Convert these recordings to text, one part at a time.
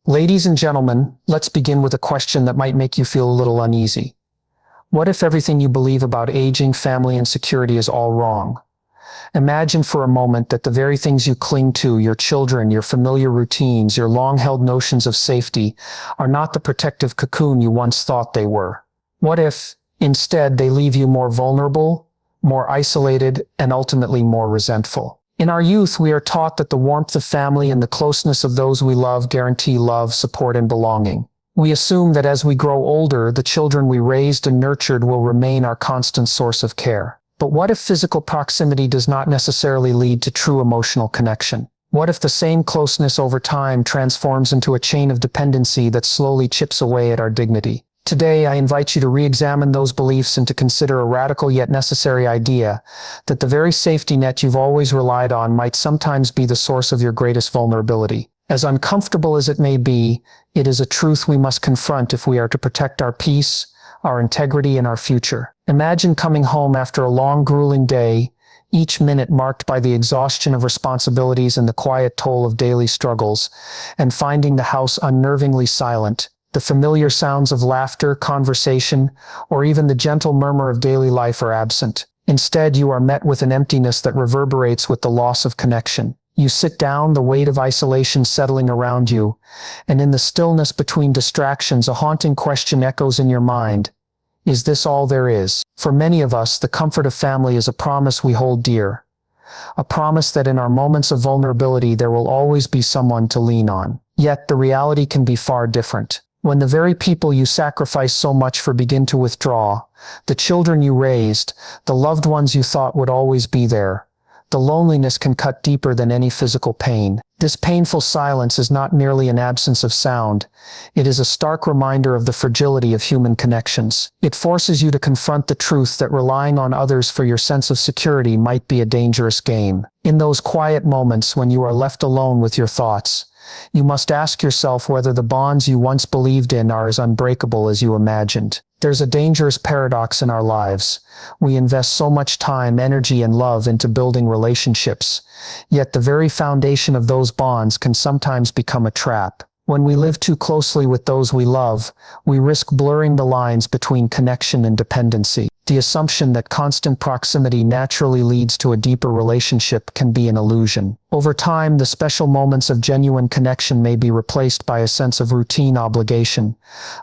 Ladies and gentlemen, let's begin with a question that might make you feel a little uneasy. What if everything you believe about aging, family, and security is all wrong? Imagine for a moment that the very things you cling to, your children, your familiar routines, your long-held notions of safety, are not the protective cocoon you once thought they were. What if, instead, they leave you more vulnerable, more isolated, and ultimately more resentful? In our youth, we are taught that the warmth of family and the closeness of those we love guarantee love, support, and belonging. We assume that as we grow older, the children we raised and nurtured will remain our constant source of care. But what if physical proximity does not necessarily lead to true emotional connection? What if the same closeness over time transforms into a chain of dependency that slowly chips away at our dignity? Today, I invite you to re-examine those beliefs and to consider a radical yet necessary idea that the very safety net you've always relied on might sometimes be the source of your greatest vulnerability. As uncomfortable as it may be, it is a truth we must confront if we are to protect our peace, our integrity, and our future. Imagine coming home after a long, grueling day, each minute marked by the exhaustion of responsibilities and the quiet toll of daily struggles, and finding the house unnervingly silent. The familiar sounds of laughter, conversation, or even the gentle murmur of daily life are absent. Instead, you are met with an emptiness that reverberates with the loss of connection. You sit down, the weight of isolation settling around you, and in the stillness between distractions, a haunting question echoes in your mind. Is this all there is? For many of us, the comfort of family is a promise we hold dear. A promise that in our moments of vulnerability, there will always be someone to lean on. Yet, the reality can be far different. When the very people you sacrifice so much for begin to withdraw, the children you raised, the loved ones you thought would always be there, the loneliness can cut deeper than any physical pain. This painful silence is not merely an absence of sound. It is a stark reminder of the fragility of human connections. It forces you to confront the truth that relying on others for your sense of security might be a dangerous game. In those quiet moments when you are left alone with your thoughts, you must ask yourself whether the bonds you once believed in are as unbreakable as you imagined. There's a dangerous paradox in our lives. We invest so much time, energy, and love into building relationships, yet the very foundation of those bonds can sometimes become a trap. When we live too closely with those we love, we risk blurring the lines between connection and dependency. The assumption that constant proximity naturally leads to a deeper relationship can be an illusion. Over time, the special moments of genuine connection may be replaced by a sense of routine obligation,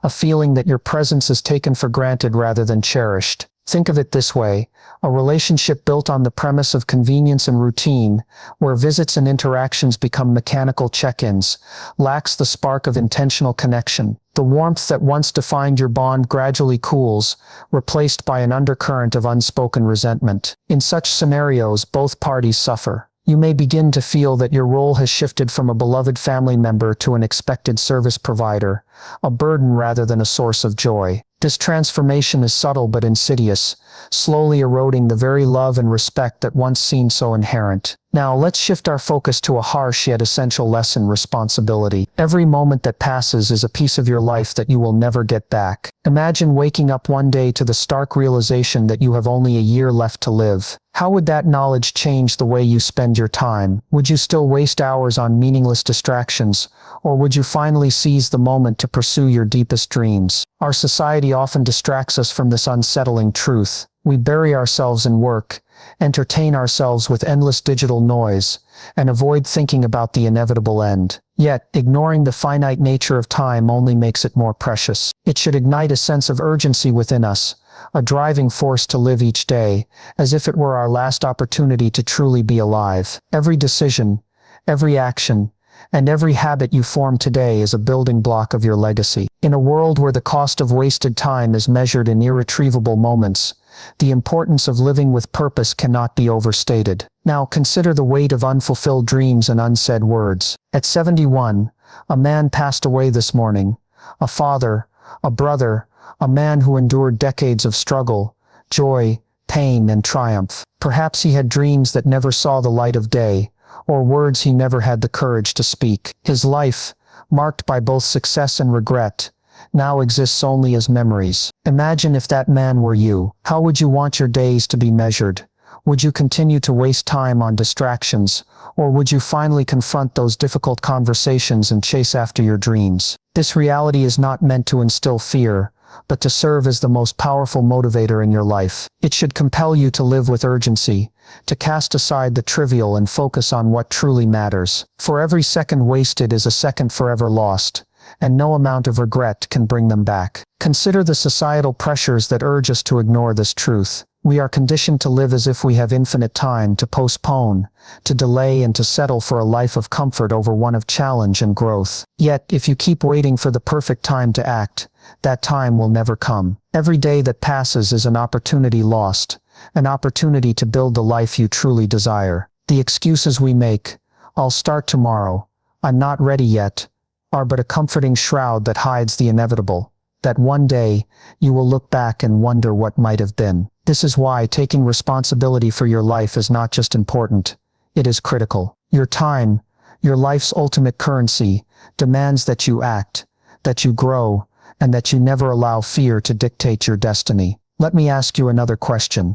a feeling that your presence is taken for granted rather than cherished. Think of it this way: a relationship built on the premise of convenience and routine, where visits and interactions become mechanical check-ins, lacks the spark of intentional connection. The warmth that once defined your bond gradually cools, replaced by an undercurrent of unspoken resentment. In such scenarios, both parties suffer. You may begin to feel that your role has shifted from a beloved family member to an expected service provider, a burden rather than a source of joy. This transformation is subtle but insidious, slowly eroding the very love and respect that once seemed so inherent. Now, let's shift our focus to a harsh yet essential lesson: responsibility. Every moment that passes is a piece of your life that you will never get back. Imagine waking up one day to the stark realization that you have only a year left to live. How would that knowledge change the way you spend your time? Would you still waste hours on meaningless distractions, or would you finally seize the moment to pursue your deepest dreams? Our society often distracts us from this unsettling truth. We bury ourselves in work, entertain ourselves with endless digital noise, and avoid thinking about the inevitable end. Yet, ignoring the finite nature of time only makes it more precious. It should ignite a sense of urgency within us, a driving force to live each day, as if it were our last opportunity to truly be alive. Every decision, every action, and every habit you form today is a building block of your legacy. In a world where the cost of wasted time is measured in irretrievable moments, the importance of living with purpose cannot be overstated. Now consider the weight of unfulfilled dreams and unsaid words. At 71, a man passed away this morning. A father, a brother, a man who endured decades of struggle, joy, pain, and triumph. Perhaps he had dreams that never saw the light of day, or words he never had the courage to speak. His life, marked by both success and regret, now exists only as memories. Imagine if that man were you. How would you want your days to be measured? Would you continue to waste time on distractions, or would you finally confront those difficult conversations and chase after your dreams? This reality is not meant to instill fear, but to serve as the most powerful motivator in your life. It should compel you to live with urgency, to cast aside the trivial and focus on what truly matters. For every second wasted is a second forever lost, and no amount of regret can bring them back. Consider the societal pressures that urge us to ignore this truth. We are conditioned to live as if we have infinite time, to postpone, to delay, and to settle for a life of comfort over one of challenge and growth. Yet, if you keep waiting for the perfect time to act, that time will never come. Every day that passes is an opportunity lost, an opportunity to build the life you truly desire. The excuses we make, "I'll start tomorrow," "I'm not ready yet," are but a comforting shroud that hides the inevitable, that one day you will look back and wonder what might have been. This is why taking responsibility for your life is not just important, it is critical. Your time, your life's ultimate currency, demands that you act, that you grow, and that you never allow fear to dictate your destiny. Let me ask you another question.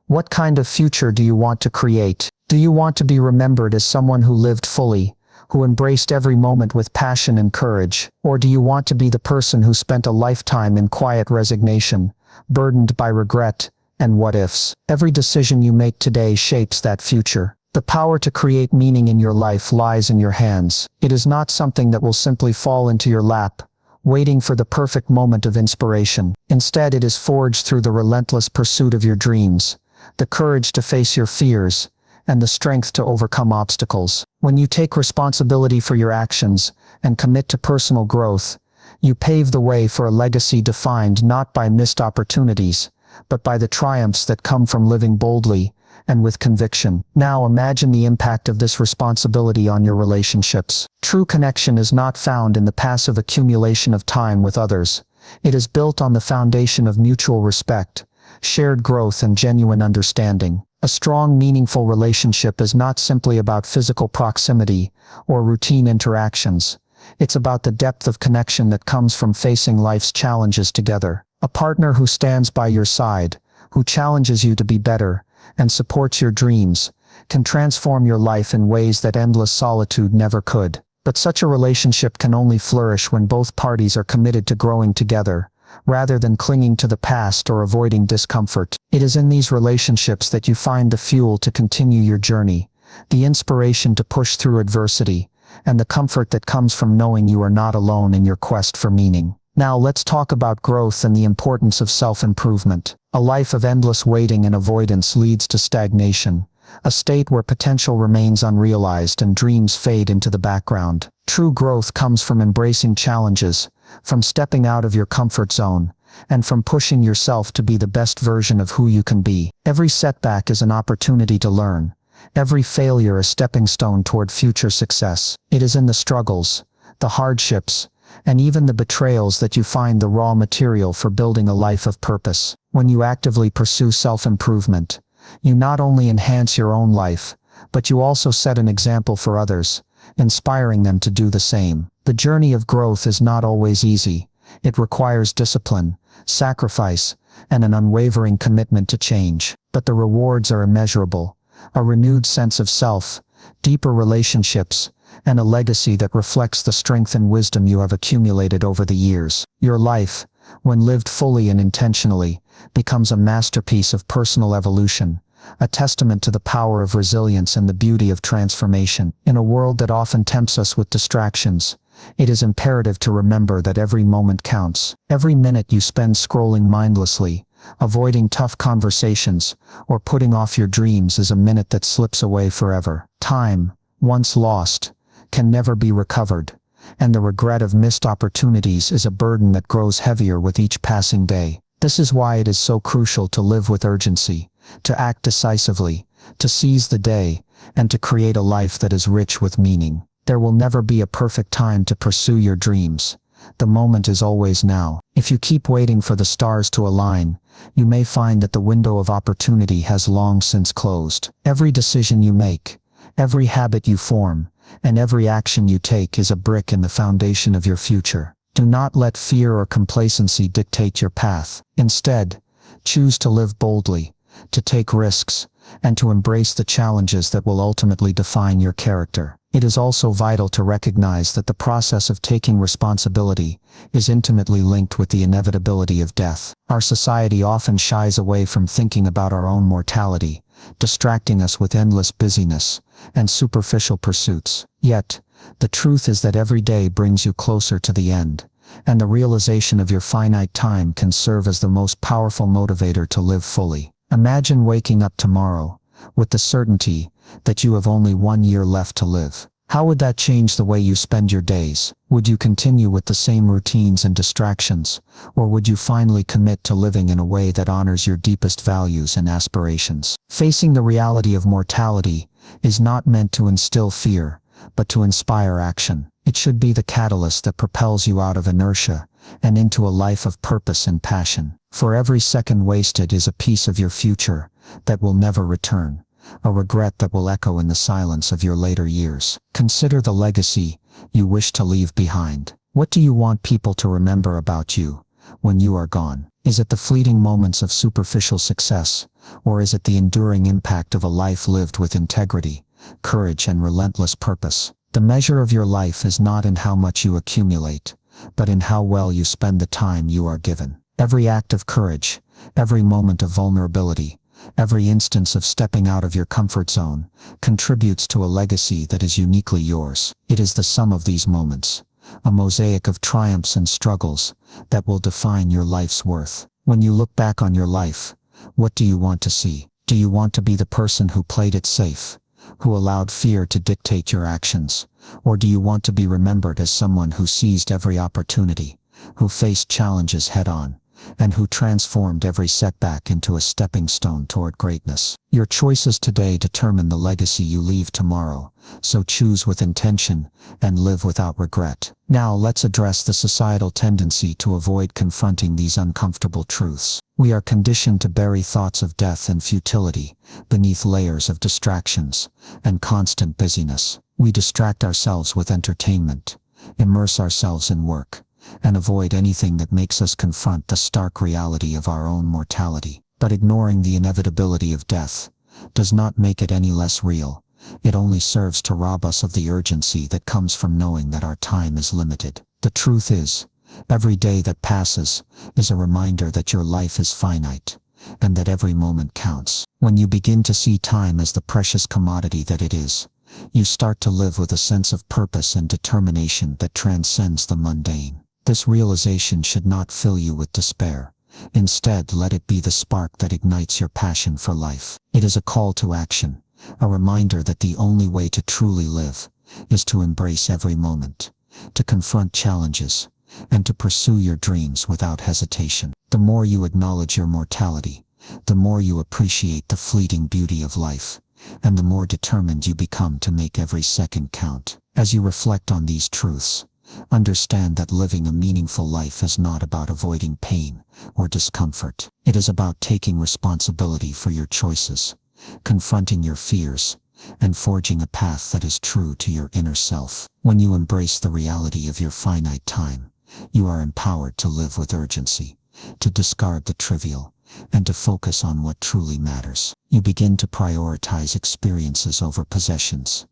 What kind of future do you want to create? Do you want to be remembered as someone who lived fully, who embraced every moment with passion and courage? Or do you want to be the person who spent a lifetime in quiet resignation, burdened by regret and what-ifs? Every decision you make today shapes that future. The power to create meaning in your life lies in your hands. It is not something that will simply fall into your lap, waiting for the perfect moment of inspiration. Instead, it is forged through the relentless pursuit of your dreams, the courage to face your fears, and the strength to overcome obstacles. When you take responsibility for your actions and commit to personal growth, you pave the way for a legacy defined not by missed opportunities, but by the triumphs that come from living boldly and with conviction. Now imagine the impact of this responsibility on your relationships. True connection is not found in the passive accumulation of time with others. It is built on the foundation of mutual respect, shared growth, and genuine understanding. A strong, meaningful relationship is not simply about physical proximity or routine interactions. It's about the depth of connection that comes from facing life's challenges together. A partner who stands by your side, who challenges you to be better, and supports your dreams, can transform your life in ways that endless solitude never could. But such a relationship can only flourish when both parties are committed to growing together, rather than clinging to the past or avoiding discomfort. It is in these relationships that you find the fuel to continue your journey, the inspiration to push through adversity, and the comfort that comes from knowing you are not alone in your quest for meaning. Now let's talk about growth and the importance of self-improvement. A life of endless waiting and avoidance leads to stagnation, a state where potential remains unrealized and dreams fade into the background. True growth comes from embracing challenges, from stepping out of your comfort zone, and from pushing yourself to be the best version of who you can be. Every setback is an opportunity to learn. Every failure a stepping stone toward future success. It is in the struggles, the hardships, and even the betrayals that you find the raw material for building a life of purpose. When you actively pursue self-improvement, you not only enhance your own life, but you also set an example for others, inspiring them to do the same. The journey of growth is not always easy. It requires discipline, sacrifice, and an unwavering commitment to change. But the rewards are immeasurable. A renewed sense of self, deeper relationships, and a legacy that reflects the strength and wisdom you have accumulated over the years. Your life, when lived fully and intentionally, becomes a masterpiece of personal evolution, a testament to the power of resilience and the beauty of transformation. In a world that often tempts us with distractions, it is imperative to remember that every moment counts. Every minute you spend scrolling mindlessly, avoiding tough conversations, or putting off your dreams is a minute that slips away forever. Time, once lost, can never be recovered, and the regret of missed opportunities is a burden that grows heavier with each passing day. This is why it is so crucial to live with urgency, to act decisively, to seize the day, and to create a life that is rich with meaning. There will never be a perfect time to pursue your dreams. The moment is always now. If you keep waiting for the stars to align, you may find that the window of opportunity has long since closed. Every decision you make, every habit you form, and every action you take is a brick in the foundation of your future. Do not let fear or complacency dictate your path. Instead, choose to live boldly, to take risks, and to embrace the challenges that will ultimately define your character. It is also vital to recognize that the process of taking responsibility is intimately linked with the inevitability of death. Our society often shies away from thinking about our own mortality, distracting us with endless busyness and superficial pursuits. Yet, the truth is that every day brings you closer to the end, and the realization of your finite time can serve as the most powerful motivator to live fully. Imagine waking up tomorrow with the certainty that you have only 1 year left to live. How would that change the way you spend your days? Would you continue with the same routines and distractions, or would you finally commit to living in a way that honors your deepest values and aspirations? Facing the reality of mortality is not meant to instill fear, but to inspire action. It should be the catalyst that propels you out of inertia and into a life of purpose and passion. For every second wasted is a piece of your future that will never return, a regret that will echo in the silence of your later years. Consider the legacy you wish to leave behind. What do you want people to remember about you when you are gone? Is it the fleeting moments of superficial success, or is it the enduring impact of a life lived with integrity, courage, and relentless purpose? The measure of your life is not in how much you accumulate, but in how well you spend the time you are given. Every act of courage, every moment of vulnerability, every instance of stepping out of your comfort zone contributes to a legacy that is uniquely yours. It is the sum of these moments, a mosaic of triumphs and struggles, that will define your life's worth. When you look back on your life, what do you want to see? Do you want to be the person who played it safe, who allowed fear to dictate your actions? Or do you want to be remembered as someone who seized every opportunity, who faced challenges head-on, and who transformed every setback into a stepping stone toward greatness? Your choices today determine the legacy you leave tomorrow, so choose with intention and live without regret. Now let's address the societal tendency to avoid confronting these uncomfortable truths. We are conditioned to bury thoughts of death and futility beneath layers of distractions and constant busyness. We distract ourselves with entertainment, immerse ourselves in work, and avoid anything that makes us confront the stark reality of our own mortality. But ignoring the inevitability of death does not make it any less real. It only serves to rob us of the urgency that comes from knowing that our time is limited. The truth is, every day that passes is a reminder that your life is finite, and that every moment counts. When you begin to see time as the precious commodity that it is, you start to live with a sense of purpose and determination that transcends the mundane. This realization should not fill you with despair. Instead, let it be the spark that ignites your passion for life. It is a call to action, a reminder that the only way to truly live is to embrace every moment, to confront challenges, and to pursue your dreams without hesitation. The more you acknowledge your mortality, the more you appreciate the fleeting beauty of life, and the more determined you become to make every second count. As you reflect on these truths, understand that living a meaningful life is not about avoiding pain or discomfort. It is about taking responsibility for your choices, confronting your fears, and forging a path that is true to your inner self. When you embrace the reality of your finite time, you are empowered to live with urgency, to discard the trivial, and to focus on what truly matters. You begin to prioritize experiences over possessions,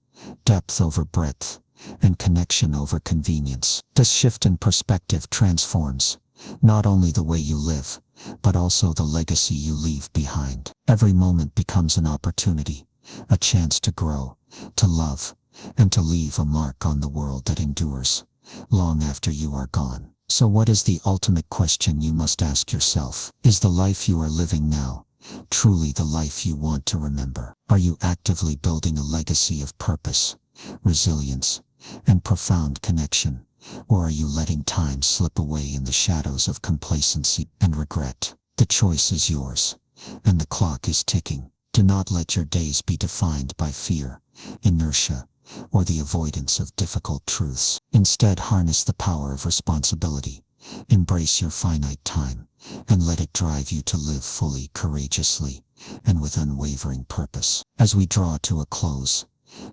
depth over breadth, and connection over convenience. This shift in perspective transforms not only the way you live, but also the legacy you leave behind. Every moment becomes an opportunity, a chance to grow, to love, and to leave a mark on the world that endures long after you are gone. So what is the ultimate question you must ask yourself? Is the life you are living now truly the life you want to remember? Are you actively building a legacy of purpose, resilience, and profound connection? Or are you letting time slip away in the shadows of complacency and regret? The choice is yours, and the clock is ticking. Do not let your days be defined by fear, inertia, or the avoidance of difficult truths. Instead, harness the power of responsibility. Embrace your finite time, and let it drive you to live fully, courageously, and with unwavering purpose. As we draw to a close,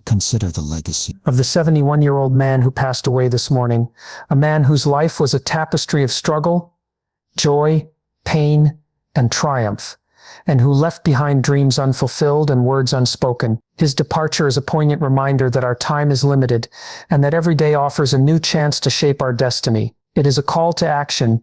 consider the legacy of the 71-year-old man who passed away this morning, a man whose life was a tapestry of struggle, joy, pain, and triumph. and who left behind dreams unfulfilled and words unspoken. His departure is a poignant reminder that our time is limited and that every day offers a new chance to shape our destiny. It is a call to action.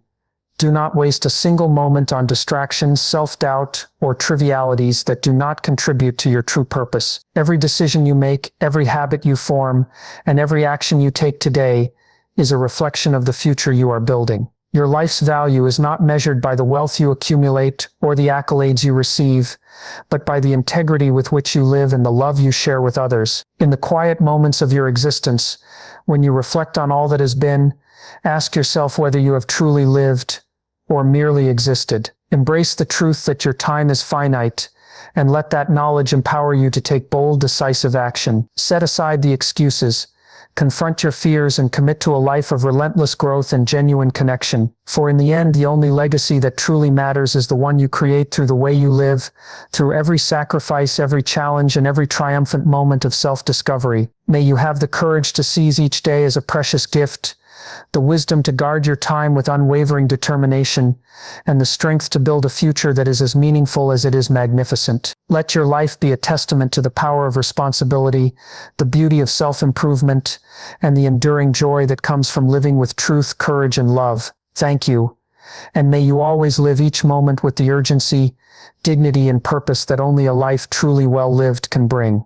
Do not waste a single moment on distractions, self-doubt, or trivialities that do not contribute to your true purpose. Every decision you make, every habit you form, and every action you take today is a reflection of the future you are building. Your life's value is not measured by the wealth you accumulate or the accolades you receive, but by the integrity with which you live and the love you share with others. In the quiet moments of your existence, when you reflect on all that has been, ask yourself whether you have truly lived or merely existed. Embrace the truth that your time is finite, and let that knowledge empower you to take bold, decisive action. Set aside the excuses, confront your fears, and commit to a life of relentless growth and genuine connection. For in the end, the only legacy that truly matters is the one you create through the way you live, through every sacrifice, every challenge, and every triumphant moment of self-discovery. May you have the courage to seize each day as a precious gift, the wisdom to guard your time with unwavering determination, and the strength to build a future that is as meaningful as it is magnificent. Let your life be a testament to the power of responsibility, the beauty of self-improvement, and the enduring joy that comes from living with truth, courage, and love. Thank you, and may you always live each moment with the urgency, dignity, and purpose that only a life truly well lived can bring.